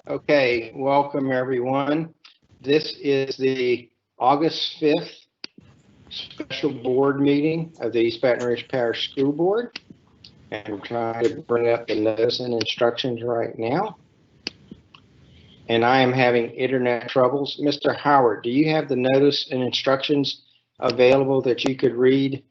Okay, welcome everyone. This is the August 5th special board meeting of the East Baton Rouge Parish School Board. And I'm trying to bring up the notice and instructions right now. And I am having internet troubles. Mr. Howard, do you have the notice and instructions available that you could read?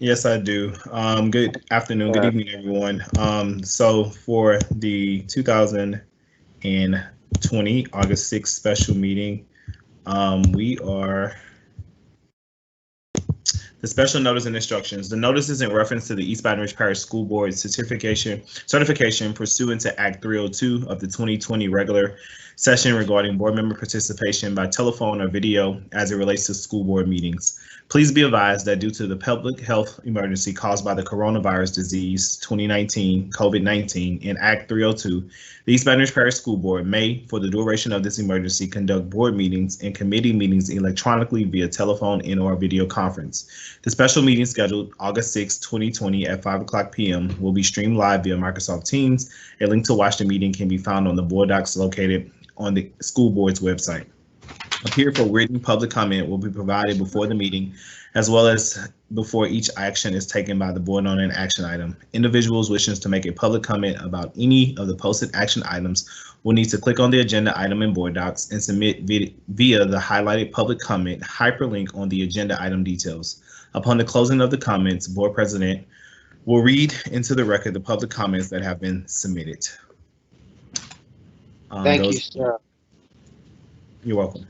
Yes, I do. Good afternoon, good evening, everyone. So for the 2020 August 6th special meeting, the special notice and instructions. The notice is in reference to the East Baton Rouge Parish School Board certification pursuant to Act 302 of the 2020 regular session regarding board member participation by telephone or video as it relates to school board meetings. Please be advised that due to the public health emergency caused by the coronavirus disease 2019 COVID-19 and Act 302, the East Baton Rouge Parish School Board may, for the duration of this emergency, conduct board meetings and committee meetings electronically via telephone and/or video conference. The special meeting scheduled August 6, 2020 at 5:00 p.m. will be streamed live via Microsoft Teams. A link to watch the meeting can be found on the board docs located on the school board's website. A period for written public comment will be provided before the meeting, as well as before each action is taken by the board on an action item. Individuals wishing to make a public comment about any of the posted action items will need to click on the agenda item in board docs and submit via the highlighted public comment hyperlink on the agenda item details. Upon the closing of the comments, board president will read into the record the public comments that have been submitted. Thank you, sir. You're welcome.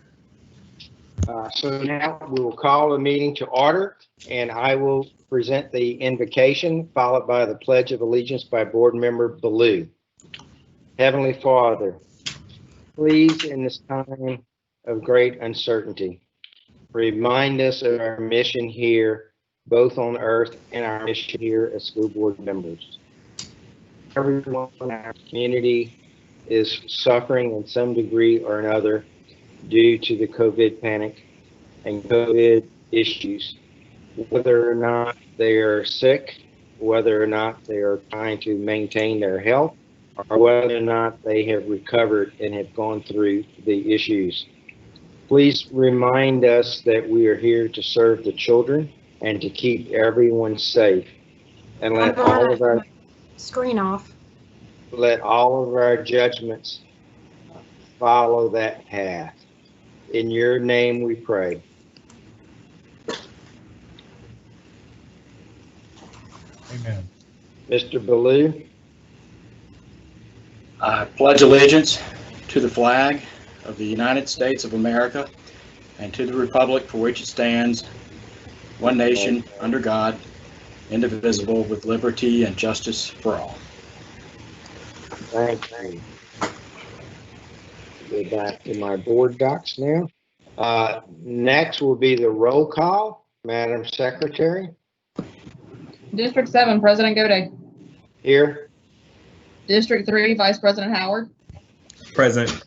So now we will call the meeting to order, and I will present the invocation followed by the Pledge of Allegiance by Board Member Ballou. Heavenly Father, please, in this time of great uncertainty, remind us of our mission here, both on earth and our mission here as school board members. Everyone in our community is suffering in some degree or another due to the COVID panic and COVID issues, whether or not they are sick, whether or not they are trying to maintain their health, or whether or not they have recovered and have gone through the issues. Please remind us that we are here to serve the children and to keep everyone safe, and let all of our screen off. Let all of our judgments follow that path. In your name we pray. Amen. Mr. Ballou. I pledge allegiance to the flag of the United States of America and to the republic for which it stands, one nation, under God, indivisible, with liberty and justice for all. Thank you. Go back to my board docs now. Next will be the roll call. Madam Secretary. District 7, President Gode. Here. District 3, Vice President Howard. Present.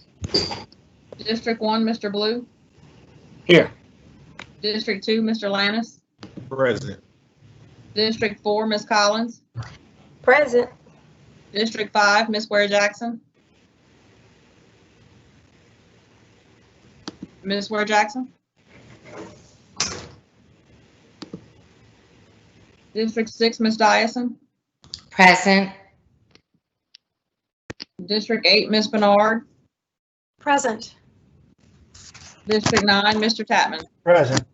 District 1, Mr. Blue. Here. District 2, Mr. Lannis. Present. District 4, Ms. Collins. Present. District 5, Ms. Ware Jackson. Ms. Ware Jackson. District 6, Ms. Dyson. Present. District 8, Ms. Bernard. Present. District 9, Mr. Tapman. Present.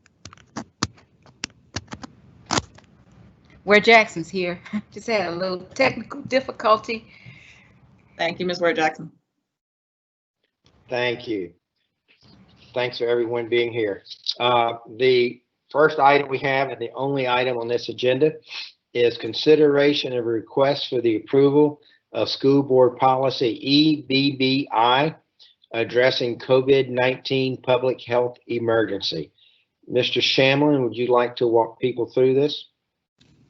Ware Jackson's here. Just had a little technical difficulty. Thank you, Ms. Ware Jackson. Thank you. Thanks for everyone being here. The first item we have, and the only item on this agenda, is consideration of a request for the approval of School Board Policy EBBI addressing COVID-19 public health emergency. Mr. Shamlin, would you like to walk people through this?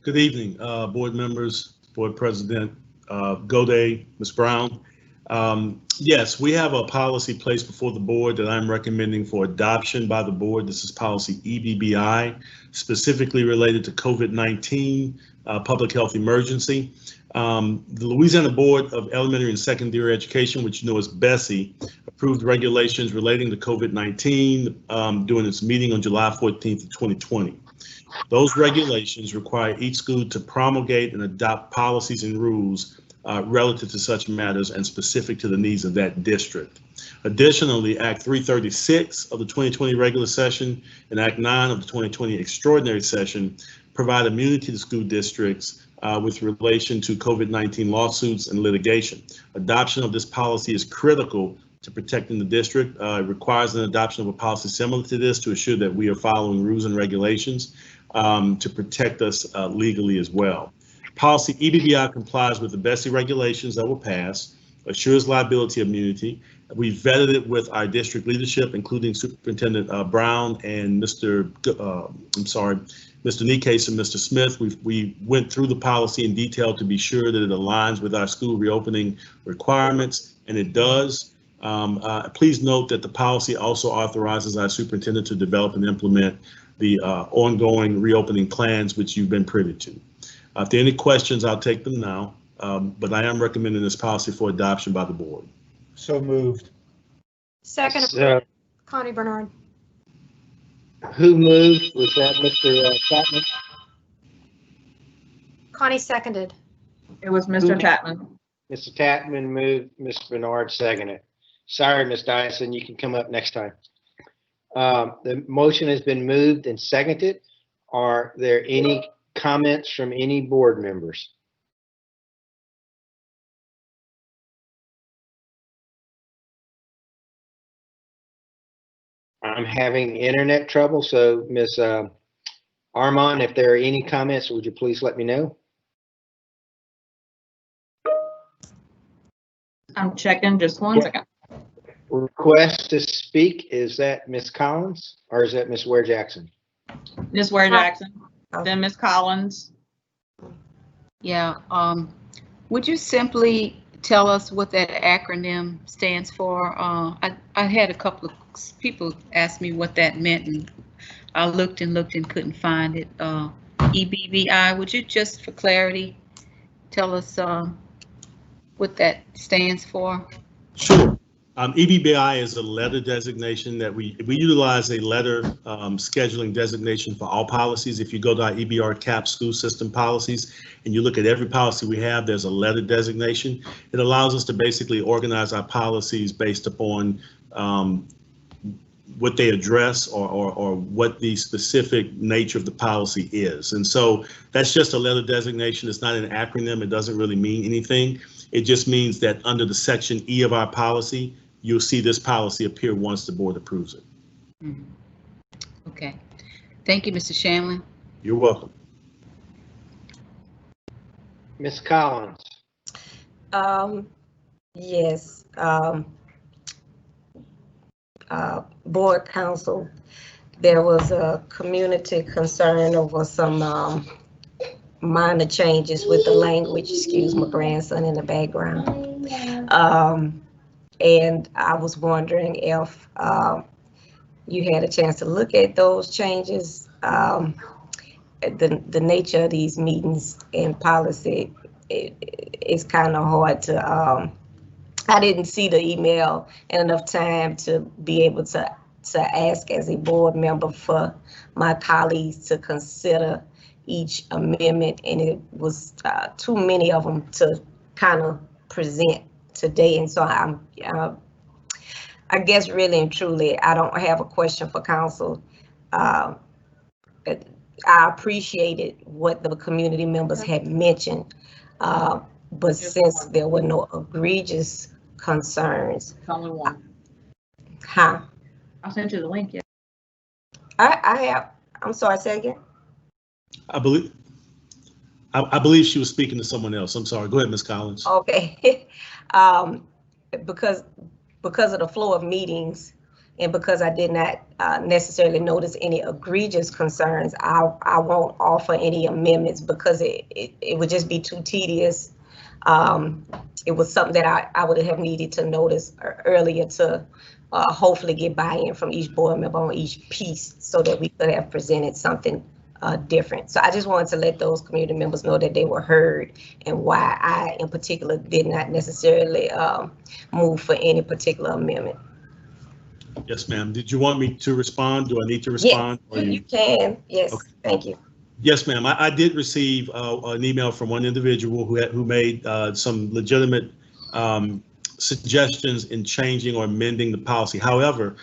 Good evening, board members, board president, Gode, Ms. Brown. Yes, we have a policy placed before the board that I'm recommending for adoption by the board. This is policy EBBI, specifically related to COVID-19 public health emergency. The Louisiana Board of Elementary and Secondary Education, which you know as BESE, approved regulations relating to COVID-19 during its meeting on July 14th of 2020. Those regulations require each school to promulgate and adopt policies and rules relative to such matters and specific to the needs of that district. Additionally, Act 336 of the 2020 regular session and Act 9 of the 2020 extraordinary session provide immunity to school districts with relation to COVID-19 lawsuits and litigation. Adoption of this policy is critical to protecting the district. It requires an adoption of a policy similar to this to assure that we are following rules and regulations to protect us legally as well. Policy EBR complies with the BESE regulations that were passed, assures liability immunity. We vetted it with our district leadership, including Superintendent Brown and Mr. Nikes and Mr. Smith. We went through the policy in detail to be sure that it aligns with our school reopening requirements, and it does. Please note that the policy also authorizes our superintendent to develop and implement the ongoing reopening plans, which you've been privy to. If there are any questions, I'll take them now, but I am recommending this policy for adoption by the board. So moved. Second, So, Connie Bernard. who moved? Was that Mr. Chapman? Connie seconded. It was Mr. Chapman. Mr. Tatman moved, Ms. Bernard seconded. Sorry, Ms. Dyson, you can come up next time. The motion has been moved and seconded. Are there any comments from any board members? I'm having internet trouble, so Ms. Armand, if there are any comments, would you please let me know? I'm checking, just one second. Request to speak, is that Ms. Collins or is that Ms. Ware Jackson? Ms. Ware Jackson, then Ms. Collins. Yeah, would you simply tell us what that acronym stands for? I had a couple of people ask me what that meant, and I looked and couldn't find it. EBBI, would you just for clarity tell us what that stands for? Sure. EBBI is a letter designation that we utilize a letter scheduling designation for all policies. If you go to our EBR CAP school system policies and you look at every policy we have, there's a letter designation. It allows us to basically organize our policies based upon what they address or what the specific nature of the policy is. And so that's just a letter designation. It's not an acronym. It doesn't really mean anything. It just means that under the section E of our policy, you'll see this policy appear once the board approves it. Mm-hmm. Okay. Thank you, Mr. Shanley. You're welcome. Ms. Collins? Yes. Board council, there was a community concern over some minor changes with the language. Excuse my grandson in the background. And I was wondering if you had a chance to look at those changes. The nature of these meetings and policy, it's kind of hard to, I didn't see the email in enough time to be able to ask as a board member for my colleagues to consider each amendment, and it was too many of them to kind of present today. And so I guess really and truly, I don't have a question for council. I appreciated what the community members had mentioned, but since there were no egregious concerns. It's only one. Huh? I'll send you the link, yeah. I have, I'm sorry, say again. I believe she was speaking to someone else. I'm sorry. Go ahead, Ms. Collins. Okay. Because of the flow of meetings and because I did not necessarily notice any egregious concerns, I won't offer any amendments because it would just be too tedious. It was something that I would have needed to notice earlier to hopefully get buy-in from each board member on each piece so that we could have presented something different. So I just wanted to let those community members know that they were heard and why I in particular did not necessarily move for any particular amendment. Yes, ma'am. Did you want me to respond? Do I need to respond? Yes, you can. Yes, okay. Thank you. Yes, ma'am. I did receive an email from one individual who made some legitimate suggestions in changing or amending the policy. However,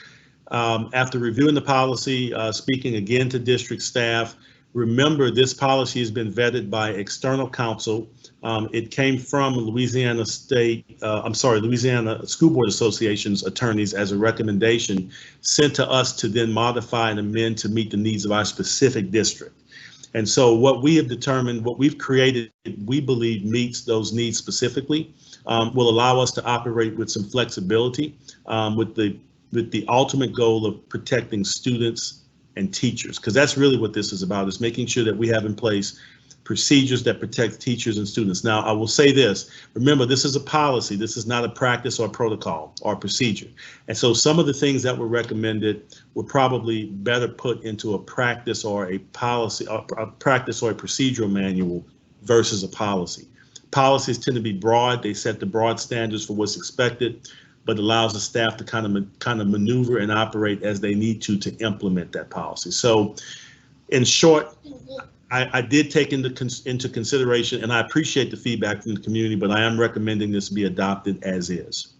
after reviewing the policy, speaking again to district staff, remember this policy has been vetted by external counsel. It came from Louisiana School Board Association's attorneys as a recommendation sent to us to then modify and amend to meet the needs of our specific district. And so what we have determined, what we've created, we believe meets those needs specifically, will allow us to operate with some flexibility with the ultimate goal of protecting students and teachers, because that's really what this is about, is making sure that we have in place procedures that protect teachers and students. Now, I will say this, remember, this is a policy. This is not a practice or protocol or procedure. And so some of the things that were recommended were probably better put into a practice or a policy, a practice or a procedural manual versus a policy. Policies tend to be broad. They set the broad standards for what's expected, but allows the staff to kind of maneuver and operate as they need to implement that policy. So in short, I did take into consideration, and I appreciate the feedback from the community, but I am recommending this be adopted as is.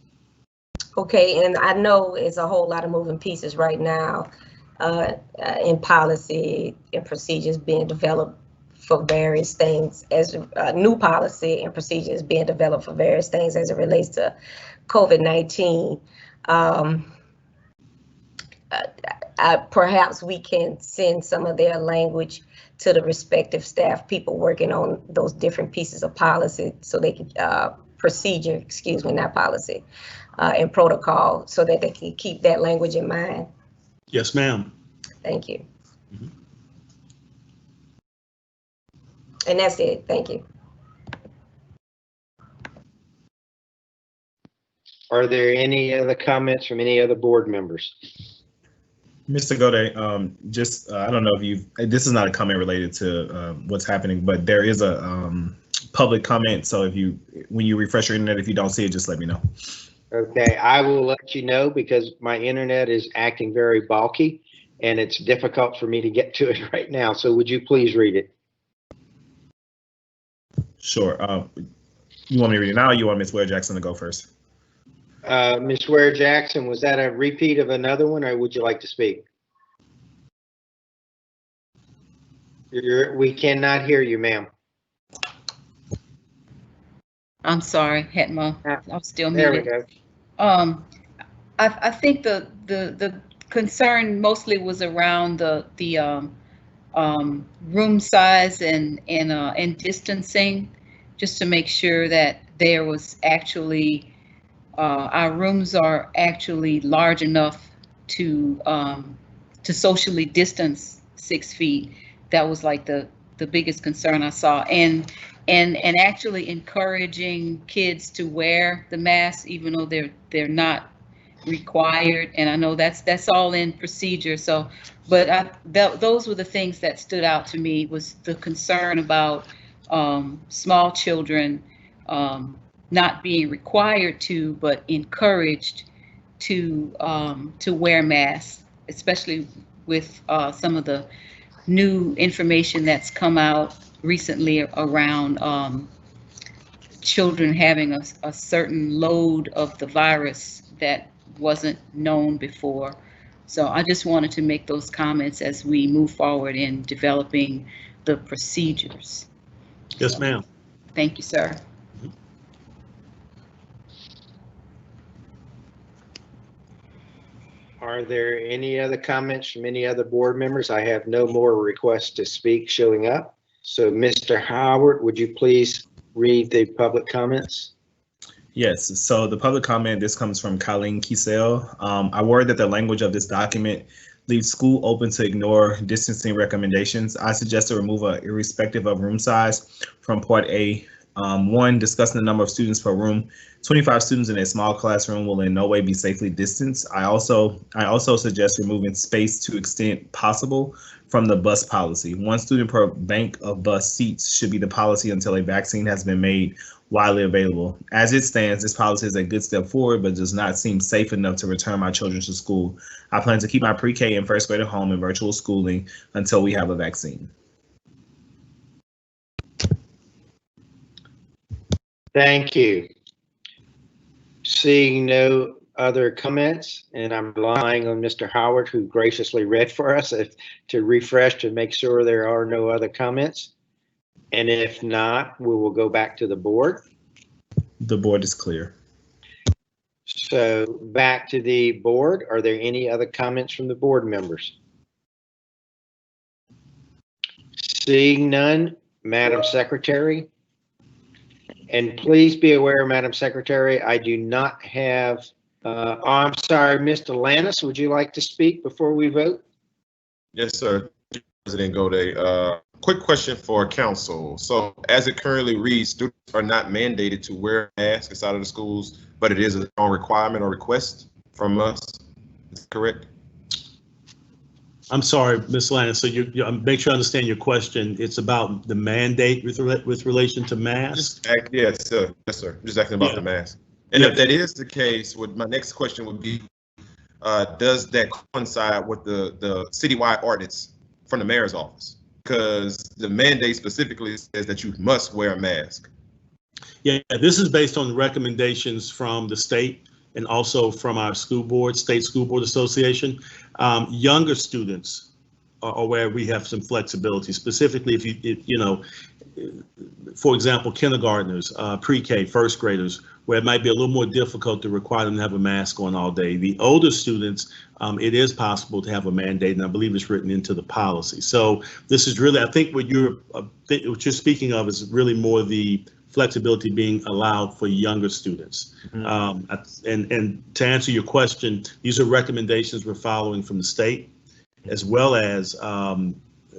Okay, and I know it's a whole lot of moving pieces right now in policy and procedures being developed for various things, as new policy and procedures being developed for various things as it relates to COVID-19. Perhaps we can send some of their language to the respective staff people working on those different pieces of policy so they can procedure, excuse me, not policy, and protocol, so that they can keep that language in mind. Yes, ma'am. Thank you. Mm-hmm. And that's it. Thank you. Are there any other comments from any other board members? Mr. Gode, I don't know if this is not a comment related to what's happening, but there is a public comment. So when you refresh your internet, if you don't see it, just let me know. Okay, I will let you know because my internet is acting very bulky and it's difficult for me to get to it right now. So would you please read it? Sure. You want me to read it now or you want Ms. Ware-Jackson to go first? Ms. Ware-Jackson, was that a repeat of another one, or would you like to speak? We cannot hear you, ma'am. I'm sorry, I'm still muted. There we go. I think the concern mostly was around the room size and distancing, just to make sure that there was actually our rooms are actually large enough to socially distance 6 feet. That was like the biggest concern I saw, and actually encouraging kids to wear the mask even though they're not required. And I know that's all in procedure. So, but those were the things that stood out to me, was the concern about small children not being required to, but encouraged to wear masks, especially with some of the new information that's come out recently around children having a certain load of the virus that wasn't known before. So I just wanted to make those comments as we move forward in developing the procedures. Yes, ma'am. Thank you, sir. Are there any other comments from any other board members? I have no more requests to speak showing up. So Mr. Howard, would you please read the public comments? Yes, so the public comment, this comes from Colleen Kiesel. I worry that the language of this document leaves school open to ignore distancing recommendations. I suggest a removal irrespective of room size from Part A One, discussing the number of students per room. 25 students in a small classroom will in no way be safely distanced. I also suggest removing space to extent possible from the bus policy. 1 student per bank of bus seats should be the policy until a vaccine has been made widely available. As it stands, this policy is a good step forward, but does not seem safe enough to return my children to school. I plan to keep my pre-K and first grade at home in virtual schooling until we have a vaccine. Thank you. Seeing no other comments, and I'm relying on Mr. Howard, who graciously read for us, to refresh to make sure there are no other comments. And if not, we will go back to the board. The board is clear. So back to the board. Are there any other comments from the board members? Seeing none, Madam Secretary. And please be aware, Madam Secretary, I do not have, I'm sorry, Mr. Lannis, would you like to speak before we vote? Yes, sir. President Gode, quick question for council. So as it currently reads, students are not mandated to wear masks inside of the schools, but it is a requirement or request from us. Is that correct? I'm sorry, Ms. Lannis, so you make sure I understand your question. It's about the mandate with relation to masks? Yes, sir. Yes, sir. Just asking about the mask. And if that is the case, my next question would be, does that coincide with the citywide ordinance from the mayor's office? Because the mandate specifically says that you must wear a mask. Yeah, this is based on recommendations from the state and also from our school board, State School Board Association. Younger students are where we have some flexibility, specifically if you know, for example, kindergartners, pre-K, first graders, where it might be a little more difficult to require them to have a mask on all day. The older students, it is possible to have a mandate, and I believe it's written into the policy. So this is really, I think what you're speaking of is really more the flexibility being allowed for younger students. Mm-hmm. And to answer your question, these are recommendations we're following from the state, as well as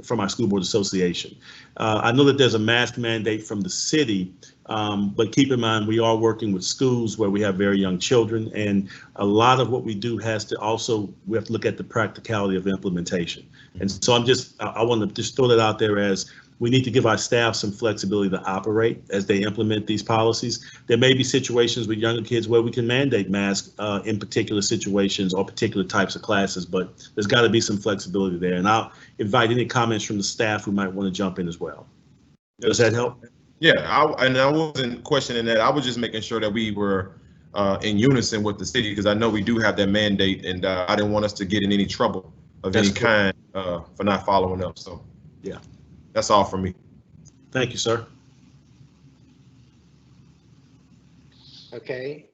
from our school board association. I know that there's a mask mandate from the city, but keep in mind, we are working with schools where we have very young children, and a lot of what we do has to also, we have to look at the practicality of implementation. And so I want to just throw that out there as we need to give our staff some flexibility to operate as they implement these policies. There may be situations with younger kids where we can mandate masks in particular situations or particular types of classes, but there's got to be some flexibility there. And I'll invite any comments from the staff who might want to jump in as well. Does that help? Yeah, I wasn't questioning that. I was just making sure that we were in unison with the city, because I know we do have that mandate, and I didn't want us to get in any trouble of any kind for not following up. So, yeah. That's all from me. Thank you, sir. Okay,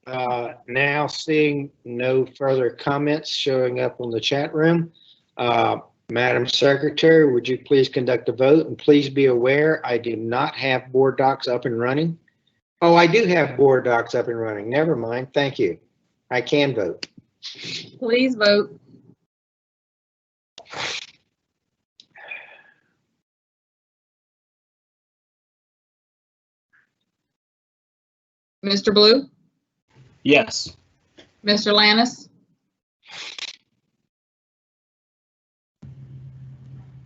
now seeing no further comments showing up on the chat room, Madam Secretary, would you please conduct a vote? And please be aware, I do not have board docs up and running. Oh, I do have board docs up and running. Never mind. Thank you. I can vote. Please vote. Mr. Blue? Yes. Mr. Lannis?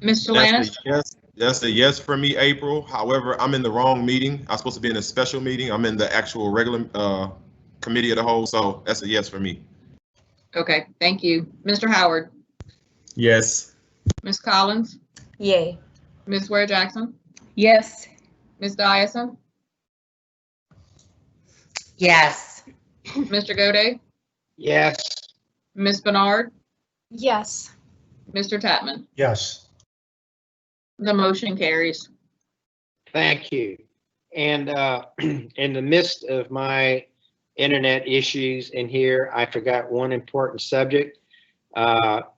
Mr. Lannis? Yes, that's a yes for me, April. However, I'm in the wrong meeting. I'm supposed to be in a special meeting. I'm in the actual regular committee of the whole, so that's a yes for me. Okay, thank you. Mr. Howard? Yes. Ms. Collins? Yay. Ms. Ware Jackson? Yes. Ms. Dyson? Yes. Mr. Gode? Yes. Ms. Bernard? Yes. Mr. Tatman? Yes. The motion carries. Thank you. And in the midst of my internet issues in here, I forgot one important subject.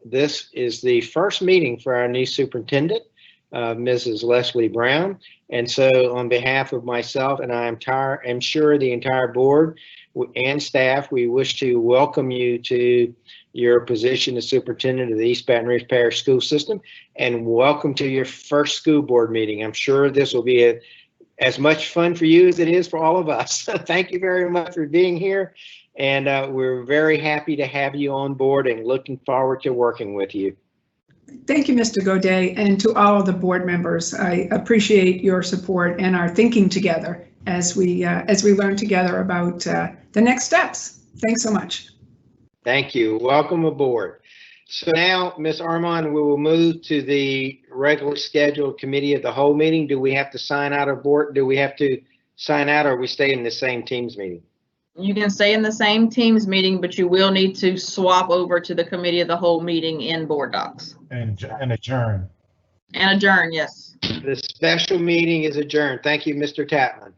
This is the first meeting for our new superintendent, Mrs. Leslie Brown. And so on behalf of myself and I'm sure the entire board and staff, we wish to welcome you to your position as superintendent of the East Baton Rouge Parish School System, and welcome to your first school board meeting. I'm sure this will be as much fun for you as it is for all of us. Thank you very much for being here. And we're very happy to have you on board and looking forward to working with you. Thank you, Mr. Godet, and to all of the board members. I appreciate your support and our thinking together as we learn together about the next steps. Thanks so much. Thank you. Welcome aboard. So now, Ms. Armand, we will move to the regular scheduled committee of the whole meeting. Do we have to sign out of board? Do we have to sign out, or we stay in the same Teams meeting? You can stay in the same Teams meeting, but you will need to swap over to the committee of the whole meeting in board docs. And adjourn. And adjourn, yes. The special meeting is adjourned. Thank you, Mr. Tapman.